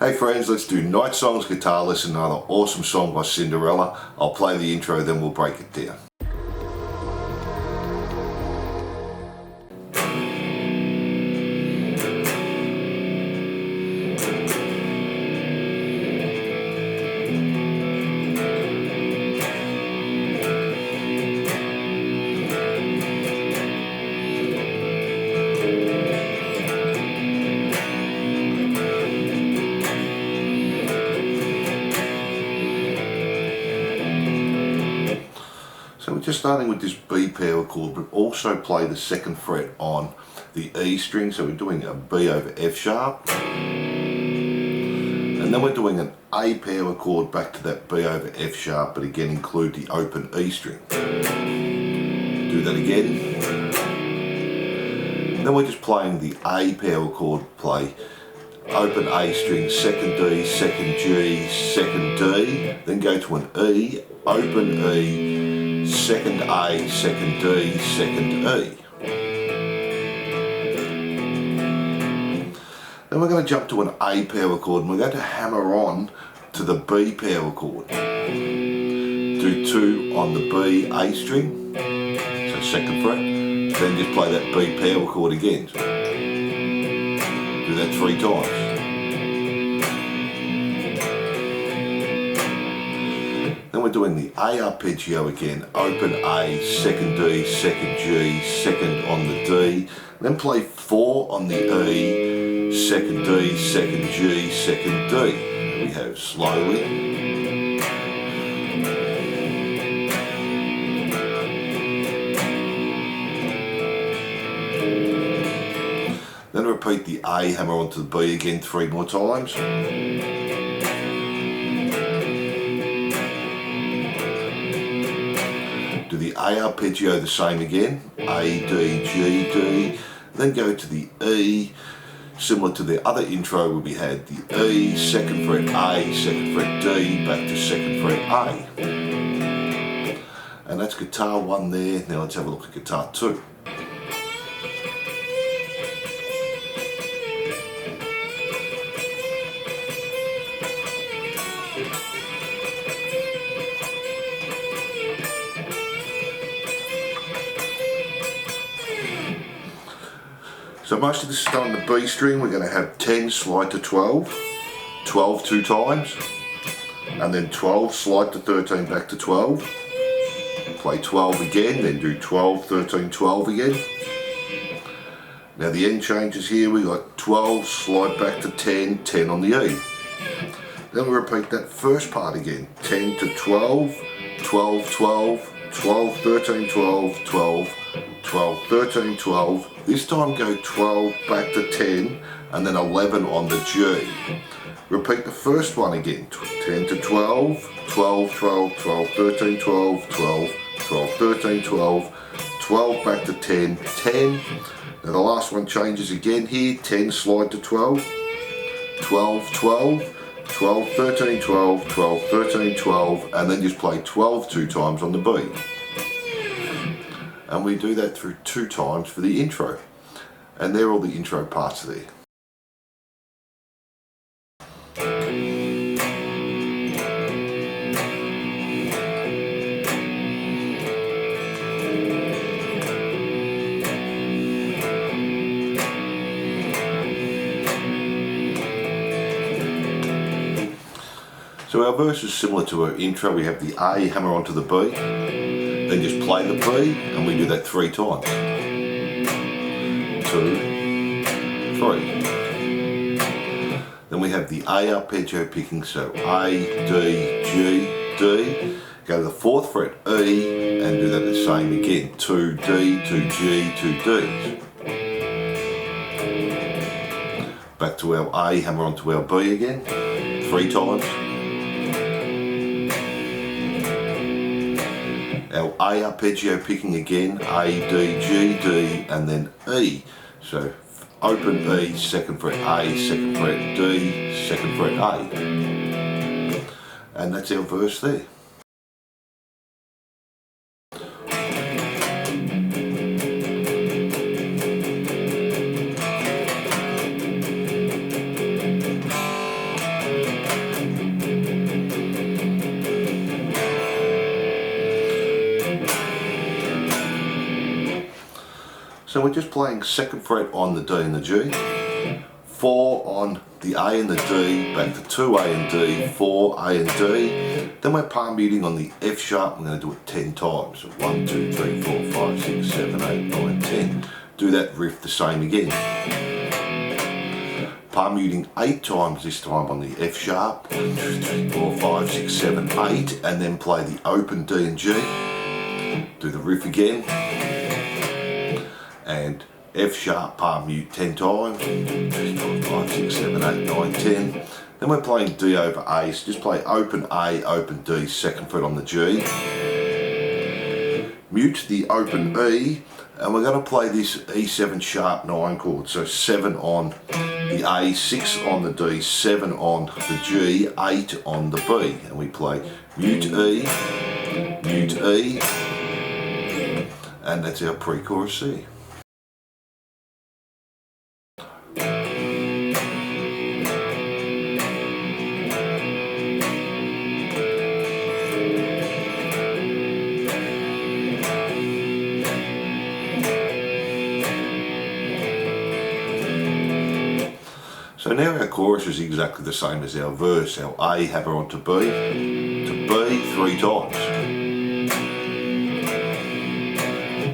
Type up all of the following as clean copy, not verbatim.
Hey friends, let's do Night Songs guitar lesson, another awesome song by Cinderella. I'll play the intro, then we'll break it down. So we're just starting with this B power chord, but also play the second fret on the E string. So we're doing a B over F sharp. And then we're doing an A power chord back to that B over F sharp, but again include the open E string. Do that again. Then we're just playing the A power chord, play open A string, second D, second G, second D, then go to an E, open E, second A, second D, second E. Then we're going to jump to an A power chord and we're going to hammer on to the B power chord. Do 2 on the B A string, so second fret, then just play that B power chord again. Do that 3 times. Then we're doing the A arpeggio again, open A, second D, second G, second on the D, then play 4 on the E, second D, second G, second D. There we have slowly. Then repeat the A, hammer onto the B again 3 more times. Do the A arpeggio the same again, A, D, G, D, then go to the E, similar to the other intro where we had the E, second fret A, second fret D, back to second fret A. And that's guitar 1 there. Now let's have a look at guitar 2. So most of this is done on the B string. We're going to have 10 slide to 12, 12 2 times, and then 12 slide to 13 back to 12. Play 12 again, then do 12, 13, 12 again. Now the end changes here, we got 12 slide back to 10, 10 on the E. Then we repeat that first part again, 10 to 12, 12, 12, 12, 13, 12, 12, 12, 13, 12. This time go 12 back to 10 and then 11 on the G. Repeat the first one again, 10 to 12, 12, 12, 12, 13, 12, 12, 12, 13, 12, 12 back to 10, 10. Now the last one changes again here, 10 slide to 12, 12, 12, 12, 13, 12, 12, 13, 12, and then just play 12 2 times on the B. And we do that through 2 times for the intro. And they're all the intro parts there. So our verse is similar to our intro. We have the A, hammer onto the B, then just play the B, and we do that 3 times. 2, 3. Then we have the A arpeggio picking, so A, D, G, D. Go to the 4th fret, E, and do that the same again. 2 D, 2 G, 2 D. Back to our A, hammer onto our B again, 3 times. Our A arpeggio picking again, A, D, G, D, and then E. So open E, second fret A, second fret D, second fret A. And that's our verse there. So we're just playing 2nd fret on the D and the G, 4 on the A and the D, back to 2 A and D, 4 A and D. Then we're palm muting on the F sharp. We're going to do it 10 times. So 1, 2, 3, 4, 5, 6, 7, 8, 9, 10. Do that riff the same again. Palm muting 8 times this time on the F sharp. 1, 2, 3, 4, 5, 6, 7, 8. And then play the open D and G. Do the riff again. And F sharp palm mute 10 times. 1, 2, 3, 4, 5, 6, 7, 8, 9, 10. Then we're playing D over A, so just play open A, open D, 2nd fret on the G. Mute the open E, and we're going to play this E7 sharp 9 chord. So 7 on the A, 6 on the D, 7 on the G, 8 on the B. And we play mute E, and that's our pre-chorus C. So now our chorus is exactly the same as our verse. Our A hammer onto B, to B 3 times.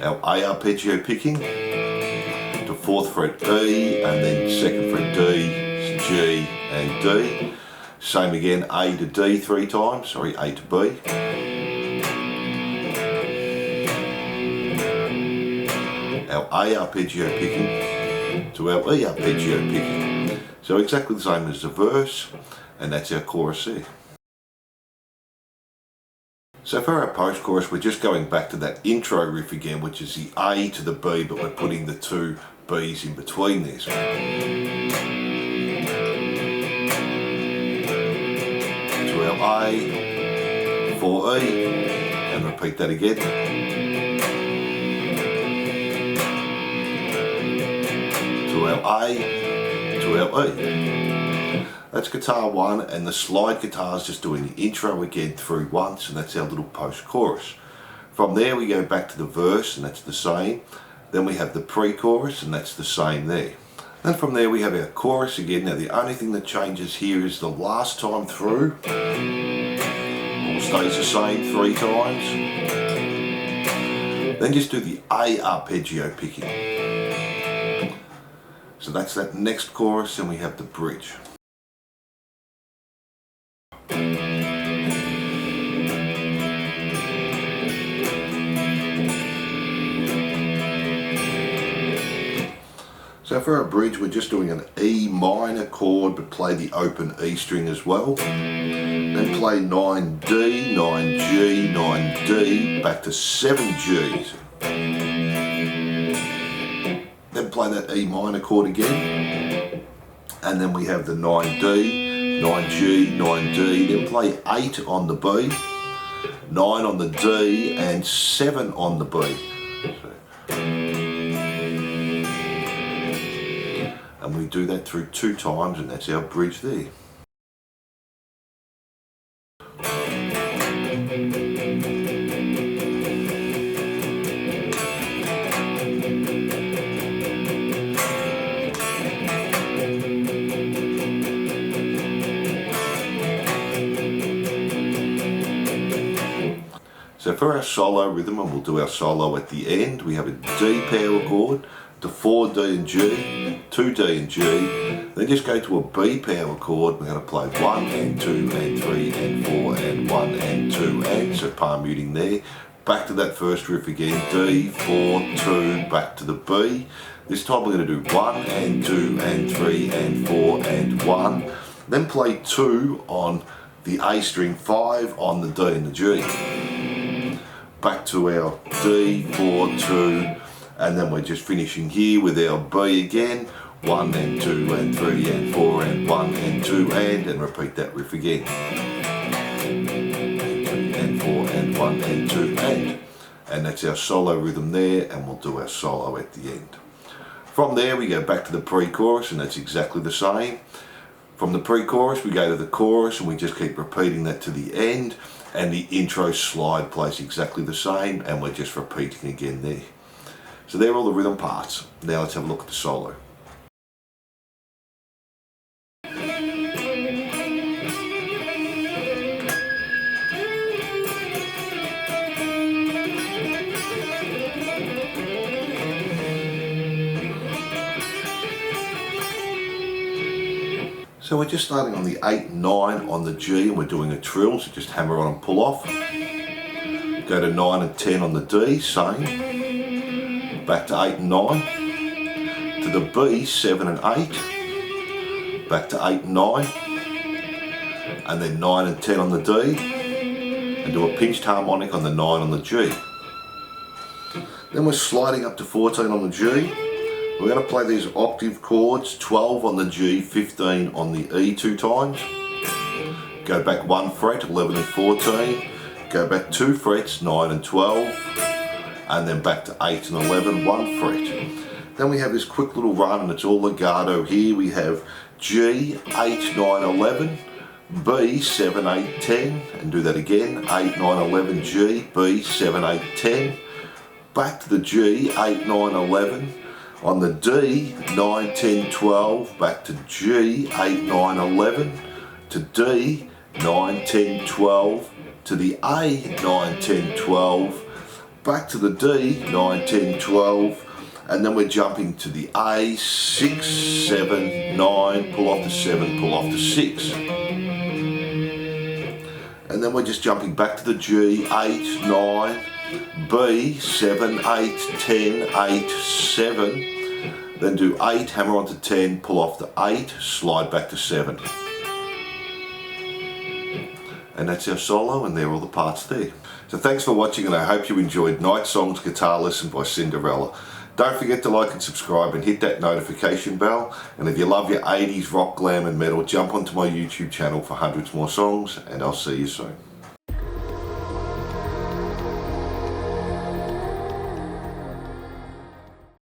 Our A arpeggio picking to 4th fret E, and then 2nd fret D, G and D. Same again, A to D 3 times, sorry, A to B. Our A arpeggio picking to our E arpeggio picking. So exactly the same as the verse, and that's our chorus C. So for our post-chorus, we're just going back to that intro riff again, which is the A to the B, but we're putting the 2 B's in between this. To our A, 4E, and repeat that again. To our A, to our E. That's guitar 1, and the slide guitar is just doing the intro again through once, and that's our little post-chorus. From there we go back to the verse, and that's the same. Then we have the pre-chorus, and that's the same there. Then from there we have our chorus again. Now the only thing that changes here is the last time through. All stays the same 3 times. Then just do the A arpeggio picking. So that's that next chorus, and we have the bridge. So for our bridge, we're just doing an E minor chord, but play the open E string as well. Then play 9D, 9G, 9D, back to 7 Gs. Then play that E minor chord again. And then we have the 9D, 9G, 9D, then play 8 on the B, 9 on the D, and 7 on the B. And we do that through 2 times, and that's our bridge there. So for our solo rhythm, and we'll do our solo at the end, we have a D power chord to 4 D and G, 2 D and G, then just go to a B power chord. We're going to play 1 and 2 and 3 and 4 and 1 and 2 and, so palm muting there. Back to that first riff again, D, 4, 2, back to the B. This time we're going to do 1 and 2 and 3 and 4 and 1. Then play 2 on the A string, 5 on the D and the G. Back to our D, 4, 2, and then we're just finishing here with our B again. 1 and 2 and 3 and 4 and 1 and 2 and repeat that riff again. And 4 and 1 and 2 and that's our solo rhythm there, and we'll do our solo at the end. From there we go back to the pre-chorus, and that's exactly the same. From the pre-chorus we go to the chorus, and we just keep repeating that to the end, and the intro slide plays exactly the same, and we're just repeating again there. So they're all the rhythm parts. Now let's have a look at the solo. So we're just starting on the 8 and 9 on the G, and we're doing a trill, so just hammer on and pull off. Go to 9 and 10 on the D, same. Back to 8 and 9. To the B, 7 and 8. Back to 8 and 9. And then 9 and 10 on the D. And do a pinched harmonic on the 9 on the G. Then we're sliding up to 14 on the G. We're going to play these octave chords, 12 on the G, 15 on the E 2 times. Go back 1 fret, 11 and 14. Go back 2 frets, 9 and 12. And then back to 8 and 11, 1 fret. Then we have this quick little run, and it's all legato here. We have G, 8, 9, 11. B, 7, 8, 10. And do that again, 8, 9, 11, G, B, 7, 8, 10. Back to the G, 8, 9, 11. On the D, 9, 10, 12, back to G, 8, 9, 11, to D, 9, 10, 12, to the A, 9, 10, 12, back to the D, 9, 10, 12, and then we're jumping to the A, 6, 7, 9, pull off to 7, pull off to 6. And then we're just jumping back to the G, 8, 9, B, 7, 8, 10, 8, 7, then do 8, hammer onto 10, pull off to 8, slide back to 7. And that's our solo, and they're all the parts there. So thanks for watching, and I hope you enjoyed Night Songs Guitar Lesson by Cinderella. Don't forget to like and subscribe and hit that notification bell. And if you love your 80s rock, glam and metal, jump onto my YouTube channel for hundreds more songs, and I'll see you soon.